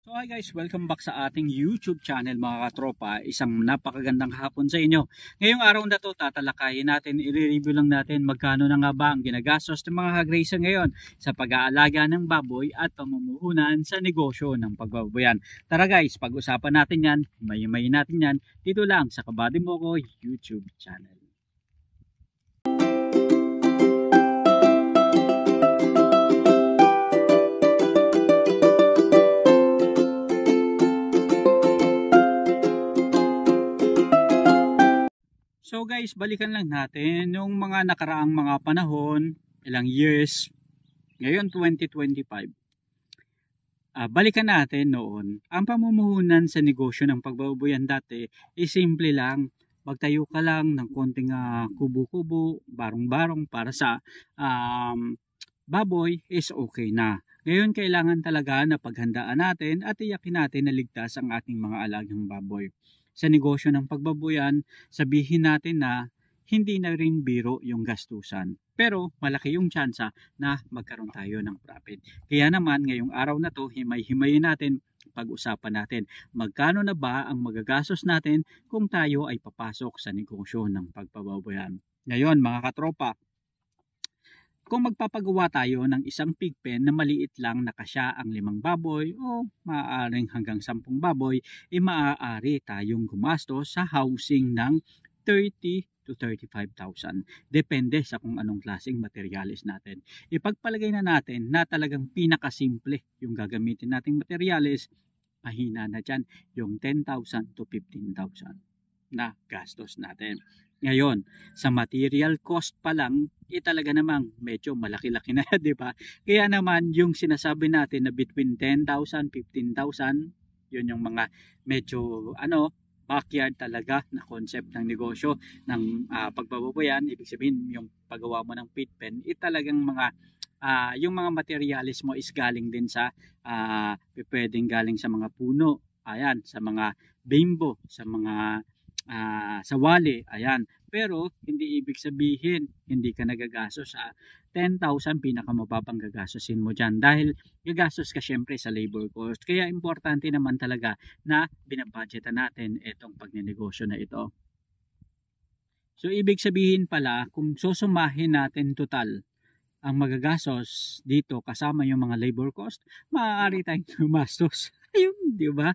So hi guys, welcome back sa ating YouTube channel mga katropa. Isang napakagandang hapon sa inyo. Ngayong araw na to tatalakayin natin, i-review lang natin magkano na nga ba ang ginagastos ng mga kagraysa ngayon sa pag-aalaga ng baboy at pamumuhunan sa negosyo ng pagbabayan. Tara guys, pag-usapan natin yan, himay natin yan dito lang sa Kabady Mo Ko YouTube channel. So guys, balikan lang natin yung mga nakaraang mga panahon, ilang years, ngayon 2025. Balikan natin noon, ang pamumuhunan sa negosyo ng pagbabayan dati is simple lang. Magtayo ka lang ng konting kubo-kubo, barong-barong para sa baboy is okay na. Ngayon kailangan talaga na paghandaan natin at iyakin natin na ligtas ang ating mga alagang baboy. Sa negosyo ng pagbabuyan, sabihin natin na hindi na rin biro yung gastusan. Pero malaki yung tsansa na magkaroon tayo ng profit. Kaya naman ngayong araw na to, himay-himayin natin, pag-usapan natin magkano na ba ang magagastos natin kung tayo ay papasok sa negosyo ng pagbababuyan. Ngayon mga katropa, kung magpapagawa tayo ng isang pig pen na maliit lang na kasya ang 5 baboy o maaaring hanggang 10 baboy, maaari tayong gumastos sa housing ng 30 to 35,000. Depende sa kung anong klaseng materialis natin. Ipagpalagay na natin na talagang pinakasimple yung gagamitin nating materialis, mahina na dyan yung 10,000 to 15,000 na gastos natin. Ngayon, sa material cost pa lang, talaga namang medyo malaki-laki na, di ba? Kaya naman yung sinasabi natin na between 10,000, 15,000, yun yung mga medyo backyard talaga na concept ng negosyo ng pagbababoyan. Ibig sabihin yung paggawa mo ng pig pen, talagang mga yung mga materialis mo is galing din sa pwedeng galing sa mga puno, ayan, sa mga bimbo, sa mga sa wali, ayan. Pero hindi ibig sabihin hindi ka nagagastos sa 10,000, pinakamababang gagastosin mo dyan dahil gagastos ka syempre sa labor cost. Kaya importante naman talaga na binabudgetan natin itong pagnenegosyo na ito. So ibig sabihin pala, kung susumahin natin total ang magagastos dito kasama yung mga labor cost, maaari tayong gumastos. Ayun, di ba?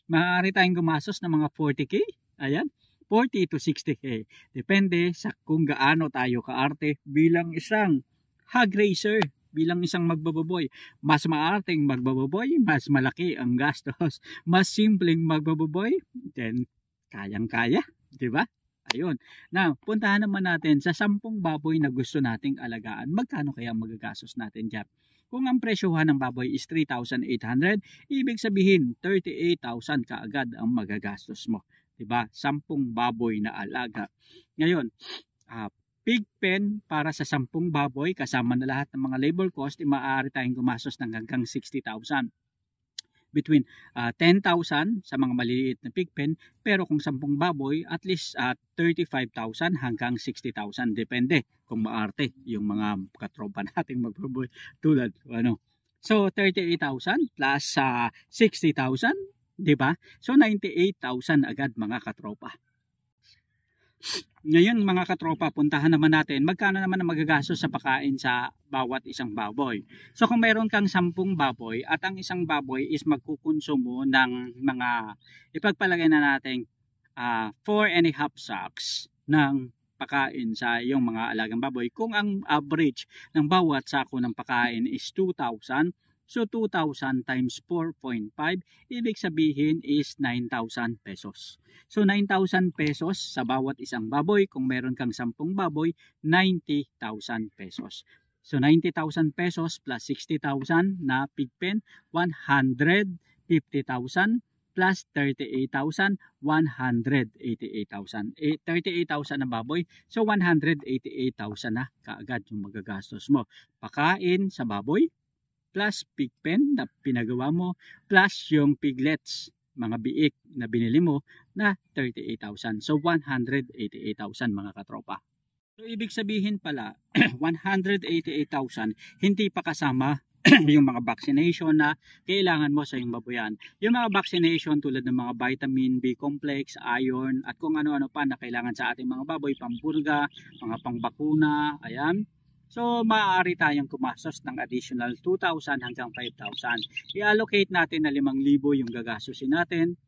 Maaari tayong gumastos ng mga 40k. Ayan, 40 to 60k. Depende sa kung gaano tayo kaarte bilang isang hog raiser, bilang isang magbababoy. Mas maarteng magbababoy, mas malaki ang gastos. Mas simpleng magbababoy, then kayang-kaya, di ba? Ayun. Now, puntahan naman natin sa 10 baboy na gusto nating alagaan. Magkano kaya magagastos natin dyan? Kung ang presyohan ng baboy is 3,800, ibig sabihin 38,000 kaagad ang magagastos mo. Diba? 10 baboy na alaga. Ngayon, pig pen para sa 10 baboy, kasama na lahat ng mga labor cost, maaari tayong gumastos ng hanggang 60,000. Between 10,000 sa mga maliliit na pig pen, pero kung 10 baboy, at least 35,000 hanggang 60,000. Depende kung maarte yung mga katropa nating magbaboy tulad So 38,000 plus 60,000, di ba? So 98,000 agad mga katropa. Ngayon mga katropa, puntahan naman natin magkano naman ang magagastos sa pagkain sa bawat isang baboy. So kung meron kang 10 baboy at ang isang baboy is magkukonsumo ng mga, ipagpalagay na natin 4.5 sacks ng pagkain sa iyong mga alagang baboy. Kung ang average ng bawat sako ng pagkain is 2,000, so 2,000 times 4.5, ibig sabihin is 9,000 pesos. So 9,000 pesos sa bawat isang baboy. Kung meron kang 10 baboy, 90,000 pesos. So 90,000 pesos plus 60,000 na pig pen, 150,000 plus 38,000, 188,000. 38,000 na baboy, so 188,000 na kaagad yung magagastos mo. Pakain sa baboy, plus pig pen na pinagawa mo, plus yung piglets, mga biik na binili mo na 38,000. So 188,000 mga katropa. So ibig sabihin pala 188,000 hindi pa kasama yung mga vaccination na kailangan mo sa iyong babuyan. Yung mga vaccination tulad ng mga vitamin B complex, iron, at kung ano-ano pa na kailangan sa ating mga baboy, pampurga, mga pangbakuna, ayan. So, maaari tayong kumastos ng additional 2,000 hanggang 5,000. I-allocate natin na 5,000 yung gagastusin natin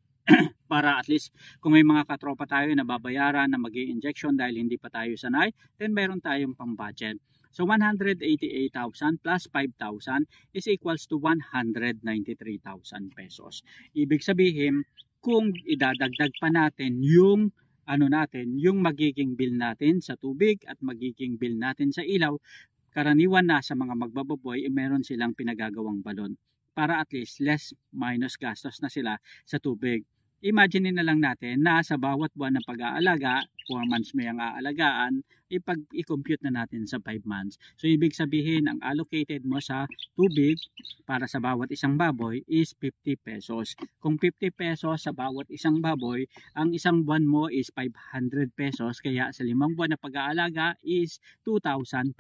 para at least kung may mga katropa tayo na babayaran na mag-i-injection dahil hindi pa tayo sanay, then meron tayong pang-budget. So 188,000 plus 5,000 is equals to 193,000 pesos. Ibig sabihin, kung idadagdag pa natin yung yung magiging bill natin sa tubig at magiging bill natin sa ilaw, karaniwan na sa mga magbababoy, meron silang pinagagawang balon para at least less minus gastos na sila sa tubig. Imagine na lang natin na sa bawat buwan ng pag-aalaga, 4 months may ang aalagaan, i-compute na natin sa 5 months. So, ibig sabihin, ang allocated mo sa tubig para sa bawat isang baboy is 50 pesos. Kung 50 pesos sa bawat isang baboy, ang isang buwan mo is 500 pesos. Kaya sa 5 buwan na pag-aalaga is 2,500.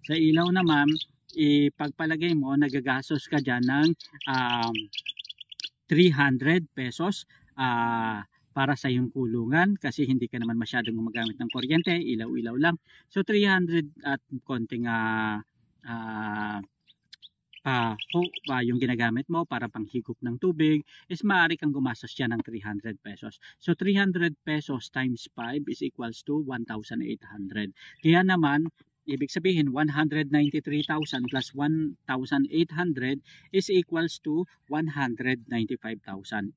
Sa ilaw naman, ipagpalagay mo, nagagastos ka dyan ng 300 pesos para sa iyong kulungan kasi hindi ka naman masyadong gumagamit ng kuryente, ilaw-ilaw lang. So 300 at konting yung ginagamit mo para panghigop ng tubig is maaari kang gumastos dyan ng 300 pesos. So 300 pesos times 5 is equals to 1,800. Kaya naman, ibig sabihin 193,000 plus 1,800 is equals to 195,000.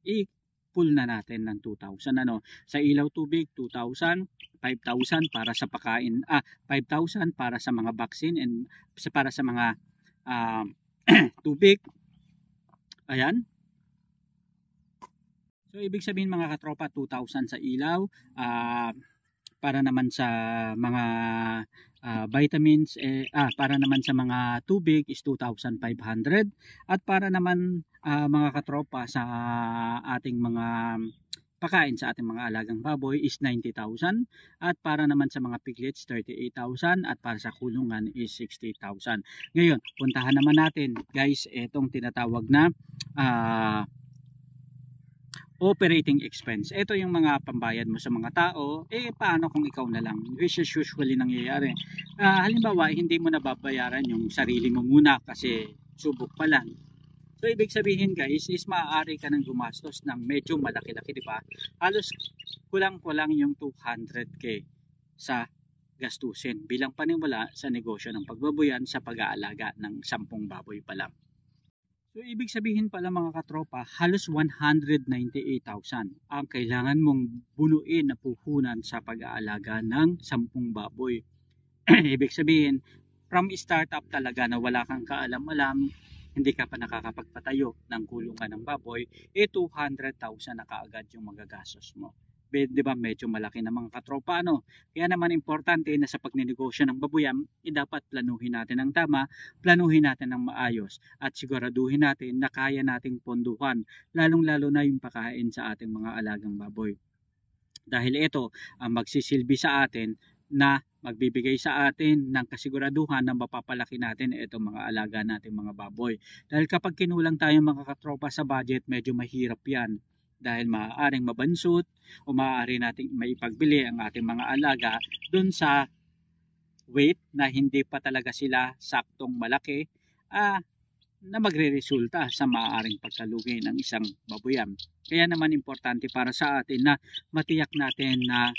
I-pull na natin ng 2,000. Sa ilaw tubig, 2,000, 5,000 para sa pakain, 5,000 para sa mga vaccine and para sa mga tubig. Ayan. So ibig sabihin mga katropa, 2,000 sa ilaw, para naman sa mga vitamins, para naman sa mga tubig is 2,500 at para naman mga katropa sa ating mga pakain sa ating mga alagang baboy is 90,000 at para naman sa mga piglets 38,000 at para sa kulungan is 60,000. Ngayon, puntahan naman natin guys itong tinatawag na operating expense. Ito yung mga pambayad mo sa mga tao. Paano kung ikaw na lang? Which is usually nangyayari. Halimbawa, hindi mo nababayaran yung sarili mo muna kasi subok pa lang. So, ibig sabihin guys, is maaari ka nang gumastos ng medyo malaki-laki, di ba? Halos kulang-kulang yung 200k sa gastusin bilang panimula sa negosyo ng pagbabuyan sa pag-aalaga ng 10 baboy pa lang. So, ibig sabihin pala mga katropa, halos 198,000 ang kailangan mong bunuin na puhunan sa pag-aalaga ng 10 baboy. Ibig sabihin, from startup talaga na wala kang kaalam-alam, hindi ka pa nakakapagpatayo ng kulungan ng baboy, 200,000 na kaagad yung magagastos mo. Di ba medyo malaki na mga katropa, Kaya naman importante na sa pagninegosyo ng babuyan, dapat planuhin natin ng tama, planuhin natin ng maayos at siguraduhin natin na kaya nating ponduhan, lalong-lalo na yung pakain sa ating mga alagang baboy. Dahil ito ang magsisilbi sa atin na magbibigay sa atin ng kasiguraduhan na mapapalaki natin itong mga alaga natin mga baboy. Dahil kapag kinulang tayo mga katropa sa budget, medyo mahirap yan. Dahil maaaring mabansot o maaari nating maipagbili ang ating mga alaga dun sa weight na hindi pa talaga sila saktong malaki na magre-resulta sa maaaring pagkalugi ng isang babuyan. Kaya naman importante para sa atin na matiyak natin na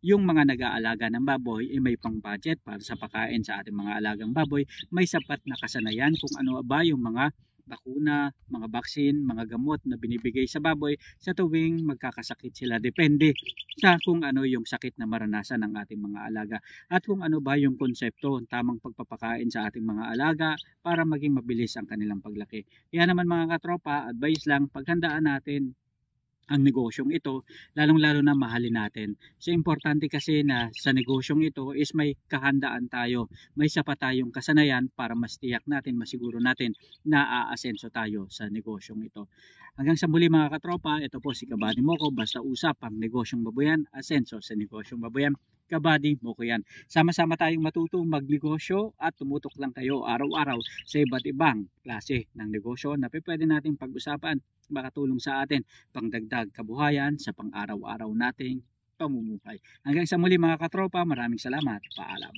yung mga nag-aalaga ng baboy may pang budget para sa pagkain sa ating mga alagang baboy, may sapat na kasanayan kung ano ba yung mga bakuna, mga vaccine, mga gamot na binibigay sa baboy sa tuwing magkakasakit sila. Depende sa kung ano yung sakit na maranasan ng ating mga alaga at kung ano ba yung konsepto, tamang pagpapakain sa ating mga alaga para maging mabilis ang kanilang paglaki. Kaya naman mga katropa, advice lang, paghandaan natin ang negosyong ito, lalong-lalo na mahalin natin. So, importante kasi na sa negosyong ito is may kahandaan tayo, may sapat tayong kasanayan para mas tiyak natin, masiguro natin na aasenso tayo sa negosyong ito. Hanggang sa muli mga katropa, ito po si Kabady Moko, basta usap ang negosyong babuyan, asenso sa negosyong babuyan. kabady mo ko yan. Sama-sama tayong matutong magnegosyo at tumutok lang kayo araw-araw sa iba't ibang klase ng negosyo na pwede nating pag-usapan, makatulong sa atin pangdagdag kabuhayan sa pang-araw-araw nating pamumuhay. Hanggang sa muli mga katropa, maraming salamat. Paalam.